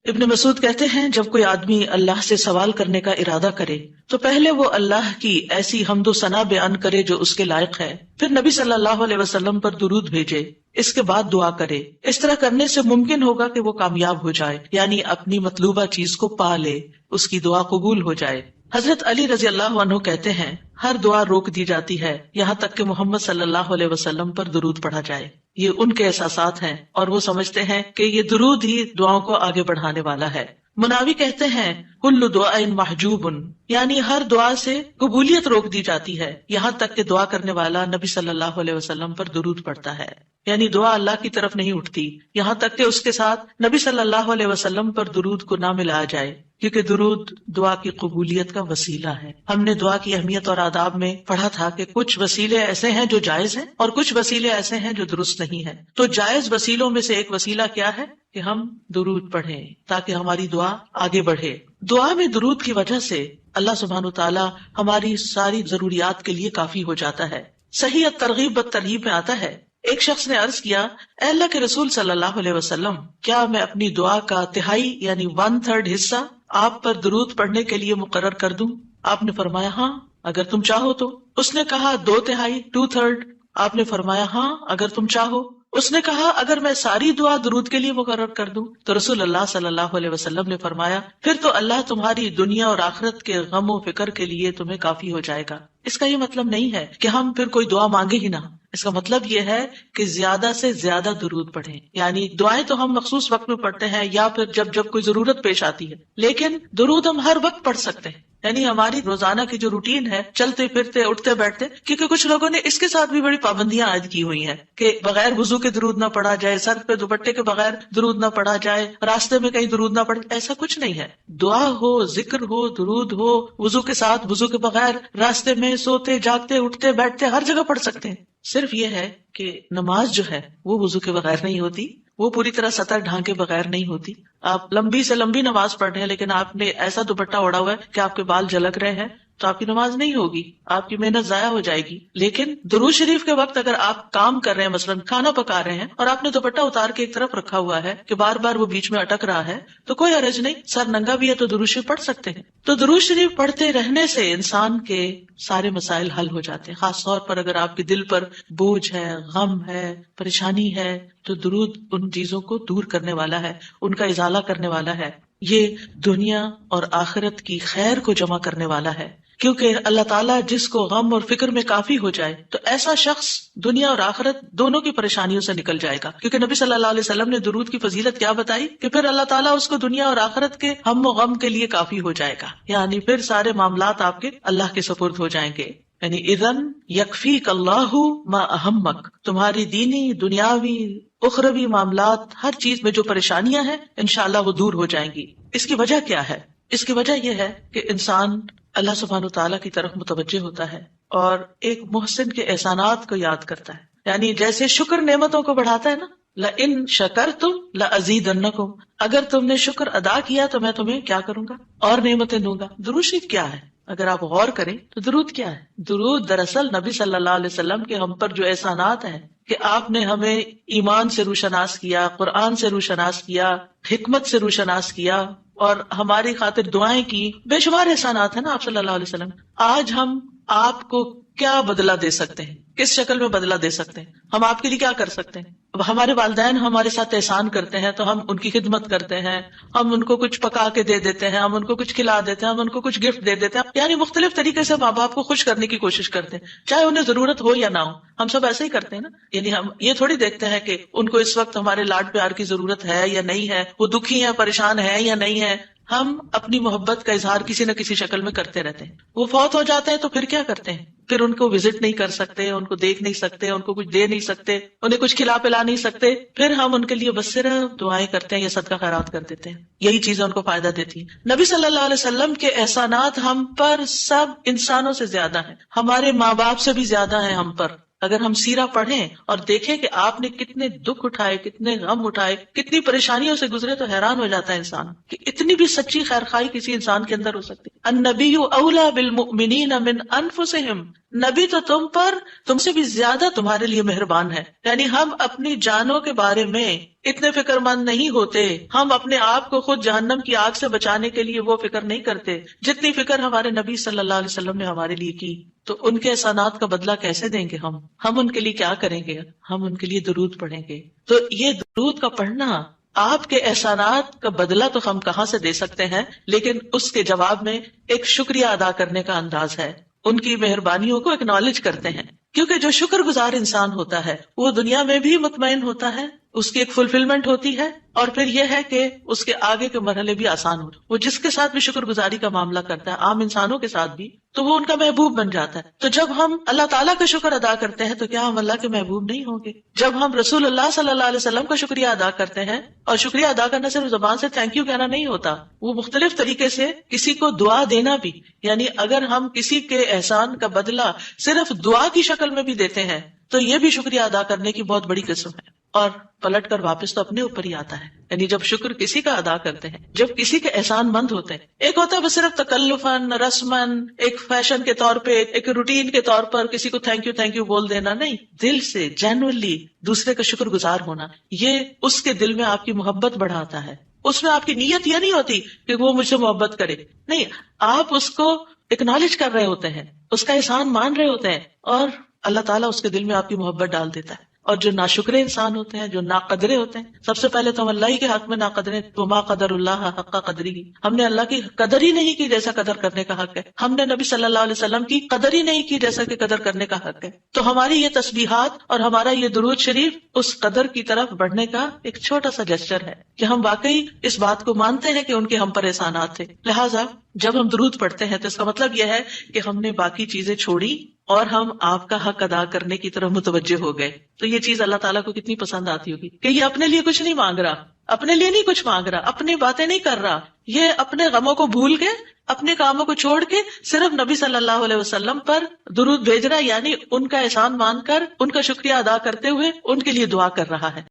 ابن مسعود کہتے ہیں جب کوئی آدمی اللہ سے سوال کرنے کا ارادہ کرے تو پہلے وہ اللہ کی ایسی حمد و ثنا بیان کرے جو اس کے لائق ہے، پھر نبی صلی اللہ علیہ وسلم پر درود بھیجے، اس کے بعد دعا کرے۔ اس طرح کرنے سے ممکن ہوگا کہ وہ کامیاب ہو جائے، یعنی اپنی مطلوبہ چیز کو پا لے، اس کی دعا قبول ہو جائے۔ حضرت علی رضی اللہ عنہ کہتے ہیں ہر دعا روک دی جاتی ہے یہاں تک کہ محمد صلی اللہ علیہ وسلم پر درود پڑھا جائے۔ یہ ان کے احساسات ہیں اور وہ سمجھتے ہیں کہ یہ درود ہی دعاؤں کو آگے بڑھانے والا ہے۔ مناوی کہتے ہیں کل دعاء محجوب، یعنی ہر دعا سے قبولیت روک دی جاتی ہے یہاں تک کہ دعا کرنے والا نبی صلی اللہ علیہ وسلم پر درود پڑھتا ہے، یعنی دعا اللہ کی طرف نہیں اٹھتی یہاں تک کہ اس کے ساتھ نبی صلی اللہ علیہ وسلم پر درود کو نہ ملایا جائے، کیونکہ درود دعا کی قبولیت کا وسیلہ ہے۔ ہم نے دعا کی اہمیت اور آداب میں پڑھا تھا کہ کچھ وسیلے ایسے ہیں جو جائز ہیں اور کچھ وسیلے ایسے ہیں جو درست نہیں ہیں۔ تو جائز وسیلوں میں سے ایک وسیلہ کیا ہے کہ ہم درود پڑھیں تاکہ ہماری دعا آگے بڑھے۔ دعا میں درود کی وجہ سے اللہ سبحانہ وتعالی ہماری ساری ضروریات کے لیے کافی ہو جاتا ہے۔ صحیح الترغیب والترہیب میں آتا ہے ایک شخص نے عرض کیا اے اللہ کے رسول صلی اللہ علیہ وسلم، کیا میں اپنی دعا کا تہائی یعنی 1/3 حصہ آپ پر درود پڑھنے کے لیے مقرر کر دوں؟ آپ نے فرمایا ہاں اگر تم چاہو تو۔ اس نے کہا 2/3 2/3؟ آپ نے فرمایا ہاں اگر تم چاہو۔ اس نے کہا اگر میں ساری دعا درود کے لیے مقرر کر دوں؟ تو رسول اللہ صلی اللہ علیہ وسلم نے فرمایا پھر تو اللہ تمہاری دنیا اور آخرت کے غم و فکر کے لیے تمہیں کافی ہو جائے گا۔ اس کا یہ مطلب نہیں ہے کہ ہم پھر کوئی دعا مانگے ہی نہ، اس کا مطلب یہ ہے کہ زیادہ سے زیادہ درود پڑھیں، یعنی دعائیں تو ہم مخصوص وقت میں پڑھتے ہیں یا پھر جب کوئی ضرورت پیش آتی ہے، لیکن درود ہم ہر وقت پڑھ سکتے ہیں، یعنی ہماری روزانہ کی جو روٹین ہے، چلتے پھرتے اٹھتے بیٹھتے، کیونکہ کچھ لوگوں نے اس کے ساتھ بھی بڑی پابندیاں عائد کی ہوئی ہیں کہ بغیر وضو کے درود نہ پڑھا جائے، سر پہ دوپٹے کے بغیر درود نہ پڑھا جائے، راستے میں کہیں درود نہ پڑھے۔ ایسا کچھ نہیں ہے، دعا ہو، ذکر ہو، درود ہو، وضو کے ساتھ، وضو کے بغیر، راستے میں، سوتے جاگتے اٹھتے بیٹھتے ہر جگہ پڑھ سکتے ہیں۔ صرف یہ ہے کہ نماز جو ہے وہ وضو کے بغیر نہیں ہوتی، وہ پوری طرح سطر ڈھانکے بغیر نہیں ہوتی۔ آپ لمبی سے لمبی نماز پڑھ رہے ہیں لیکن آپ نے ایسا دوپٹہ اوڑا ہوا ہے کہ آپ کے بال جھلک رہے ہیں تو آپ کی نماز نہیں ہوگی، آپ کی محنت ضائع ہو جائے گی۔ لیکن درود شریف کے وقت اگر آپ کام کر رہے ہیں، مثلا کھانا پکا رہے ہیں اور آپ نے دوپٹہ اتار کے ایک طرف رکھا ہوا ہے کہ بار بار وہ بیچ میں اٹک رہا ہے تو کوئی حرج نہیں، سر ننگا بھی ہے تو درود شریف پڑھ سکتے ہیں۔ تو درود شریف پڑھتے رہنے سے انسان کے سارے مسائل حل ہو جاتے ہیں، خاص طور پر اگر آپ کے دل پر بوجھ ہے، غم ہے، پریشانی ہے تو درود ان چیزوں کو دور کرنے والا ہے، ان کا ازالہ کرنے والا ہے۔ یہ دنیا اور آخرت کی خیر کو جمع کرنے والا ہے، کیونکہ اللہ تعالیٰ جس کو غم اور فکر میں کافی ہو جائے تو ایسا شخص دنیا اور آخرت دونوں کی پریشانیوں سے نکل جائے گا، کیونکہ نبی صلی اللہ علیہ وسلم نے درود کی فضیلت کیا بتائی کہ پھر اللہ تعالیٰ اس کو دنیا اور آخرت کے ہم و غم کے لیے کافی ہو جائے گا، یعنی پھر سارے معاملات آپ کے اللہ کے سپرد ہو جائیں گے۔ یعنی اذن یکفیک اللہ ما اہمک، تمہاری دینی، دنیاوی، اخروی معاملات، ہر چیز میں جو پریشانیاں ہیں انشاءاللہ وہ دور ہو جائیں گی۔ اس کی وجہ کیا ہے؟ اس کی وجہ یہ ہے کہ انسان اللہ سبحانہ وتعالیٰ کی طرف متوجہ ہوتا ہے اور ایک محسن کے احسانات کو یاد کرتا ہے، یعنی جیسے شکر نعمتوں کو بڑھاتا ہے نا، لئن شکرتم لازیدنکم، اگر تم نے شکر ادا کیا تو میں تمہیں کیا کروں گا؟ اور نعمتیں دوں گا۔ درود شریف کیا ہے؟ اگر آپ غور کریں تو درود کیا ہے؟ درود دراصل نبی صلی اللہ علیہ وسلم کے ہم پر جو احسانات ہیں کہ آپ نے ہمیں ایمان سے روشناس کیا، قرآن سے روشناس کیا، حکمت سے روشناس کیا اور ہماری خاطر دعائیں کی، بے شمار احسانات ہیں نا آپ صلی اللہ علیہ وسلم۔ آج ہم آپ کو کیا بدلہ دے سکتے ہیں؟ کس شکل میں بدلہ دے سکتے ہیں؟ ہم آپ کے لیے کیا کر سکتے ہیں؟ ہمارے والدین ہمارے ساتھ احسان کرتے ہیں تو ہم ان کی خدمت کرتے ہیں، ہم ان کو کچھ پکا کے دے دیتے ہیں، ہم ان کو کچھ کھلا دیتے ہیں، ہم ان کو کچھ گفٹ دے دیتے ہیں، یعنی مختلف طریقے سے ماں باپ کو خوش کرنے کی کوشش کرتے ہیں، چاہے انہیں ضرورت ہو یا نہ ہو، ہم سب ایسے ہی کرتے ہیں نا۔ یعنی ہم یہ تھوڑی دیکھتے ہیں کہ ان کو اس وقت ہمارے لاڈ پیار کی ضرورت ہے یا نہیں ہے، وہ دکھی ہے، پریشان ہے یا نہیں ہے۔ ہم اپنی محبت کا اظہار کسی نہ کسی شکل میں کرتے رہتے ہیں۔ وہ فوت ہو جاتے ہیں تو پھر کیا کرتے ہیں؟ پھر ان کو وزٹ نہیں کر سکتے، ان کو دیکھ نہیں سکتے، ان کو کچھ دے نہیں سکتے، انہیں کچھ کھلا پلا نہیں سکتے، پھر ہم ان کے لیے بس صرف دعائیں کرتے ہیں یا صدقہ خیرات کر دیتے ہیں، یہی چیزیں ان کو فائدہ دیتی ہیں۔ نبی صلی اللہ علیہ وسلم کے احسانات ہم پر سب انسانوں سے زیادہ ہیں، ہمارے ماں باپ سے بھی زیادہ ہیں ہم پر۔ اگر ہم سیرہ پڑھیں اور دیکھیں کہ آپ نے کتنے دکھ اٹھائے، کتنے غم اٹھائے، کتنی پریشانیوں سے گزرے تو حیران ہو جاتا ہے انسان کہ اتنی بھی سچی خیر خواہی کسی انسان کے اندر ہو سکتی۔ النبی اولی بالمؤمنین من انفسہم، نبی تو تم پر تم سے بھی زیادہ تمہارے لیے مہربان ہے. یعنی ہم اپنی جانوں کے بارے میں اتنے فکر مند نہیں ہوتے، ہم اپنے آپ کو خود جہنم کی آگ سے بچانے کے لیے وہ فکر نہیں کرتے جتنی فکر ہمارے نبی صلی اللہ علیہ وسلم نے ہمارے لیے کی. تو ان کے احسانات کا بدلہ کیسے دیں گے ہم ان کے لیے کیا کریں گے؟ ہم ان کے لیے درود پڑھیں گے. تو یہ درود کا پڑھنا آپ کے احسانات کا بدلہ تو ہم کہاں سے دے سکتے ہیں، لیکن اس کے جواب میں ایک شکریہ ادا کرنے کا انداز ہے، ان کی مہربانیوں کو اکنالج کرتے ہیں. کیونکہ جو شکر گزار انسان ہوتا ہے وہ دنیا میں بھی مطمئن ہوتا ہے، اس کی ایک فلفلمنٹ ہوتی ہے، اور پھر یہ ہے کہ اس کے آگے کے مرحلے بھی آسان ہوتے. وہ جس کے ساتھ بھی شکر گزاری کا معاملہ کرتا ہے، عام انسانوں کے ساتھ بھی، تو وہ ان کا محبوب بن جاتا ہے. تو جب ہم اللہ تعالیٰ کا شکر ادا کرتے ہیں تو کیا ہم اللہ کے محبوب نہیں ہوں گے؟ جب ہم رسول اللہ صلی اللہ علیہ وسلم کا شکریہ ادا کرتے ہیں، اور شکریہ ادا کرنا صرف زبان سے تھینک یو کہنا نہیں ہوتا، وہ مختلف طریقے سے کسی کو دعا دینا بھی. یعنی اگر ہم کسی کے احسان کا بدلہ صرف دعا کی شکل میں بھی دیتے ہیں تو یہ بھی شکریہ ادا کرنے کی بہت بڑی قسم ہے. اور پلٹ کر واپس تو اپنے اوپر ہی آتا ہے. یعنی جب شکر کسی کا ادا کرتے ہیں، جب کسی کے احسان مند ہوتے ہیں، ایک ہوتا ہے بس صرف تکلفاً رسماً ایک فیشن کے طور پہ، ایک روٹین کے طور پر کسی کو تھینک یو بول دینا. نہیں، دل سے جینوئنلی دوسرے کا شکر گزار ہونا، یہ اس کے دل میں آپ کی محبت بڑھاتا ہے. اس میں آپ کی نیت یہ نہیں ہوتی کہ وہ مجھ سے محبت کرے، نہیں، آپ اس کو اکنالج کر رہے ہوتے ہیں، اس کا احسان مان رہے ہوتے ہیں، اور اللہ تعالیٰ اس کے دل میں آپ کی محبت ڈال دیتا ہے. اور جو ناشکرے انسان ہوتے ہیں، جو ناقدرے ہوتے ہیں، سب سے پہلے تو ہم اللہ ہی کے حق میں ناقدرے. وما قدر اللہ حق قدری، ہم نے اللہ کی قدر ہی نہیں کی جیسا قدر کرنے کا حق ہے. ہم نے نبی صلی اللہ علیہ وسلم کی قدر ہی نہیں کی جیسا کہ قدر کرنے کا حق ہے. تو ہماری یہ تسبیحات اور ہمارا یہ درود شریف اس قدر کی طرف بڑھنے کا ایک چھوٹا سا جسچر ہے کہ ہم واقعی اس بات کو مانتے ہیں کہ ان کے ہم پر احسانات تھے. لہٰذا جب ہم درود پڑھتے ہیں تو اس کا مطلب یہ ہے کہ ہم نے باقی چیزیں چھوڑی اور ہم آپ کا حق ادا کرنے کی طرف متوجہ ہو گئے. تو یہ چیز اللہ تعالیٰ کو کتنی پسند آتی ہوگی کہ یہ اپنے لیے کچھ نہیں مانگ رہا، اپنے لیے نہیں کچھ مانگ رہا، اپنی باتیں نہیں کر رہا، یہ اپنے غموں کو بھول کے، اپنے کاموں کو چھوڑ کے صرف نبی صلی اللہ علیہ وسلم پر درود بھیج رہا، یعنی ان کا احسان مان کر، ان کا شکریہ ادا کرتے ہوئے ان کے لیے دعا کر رہا ہے.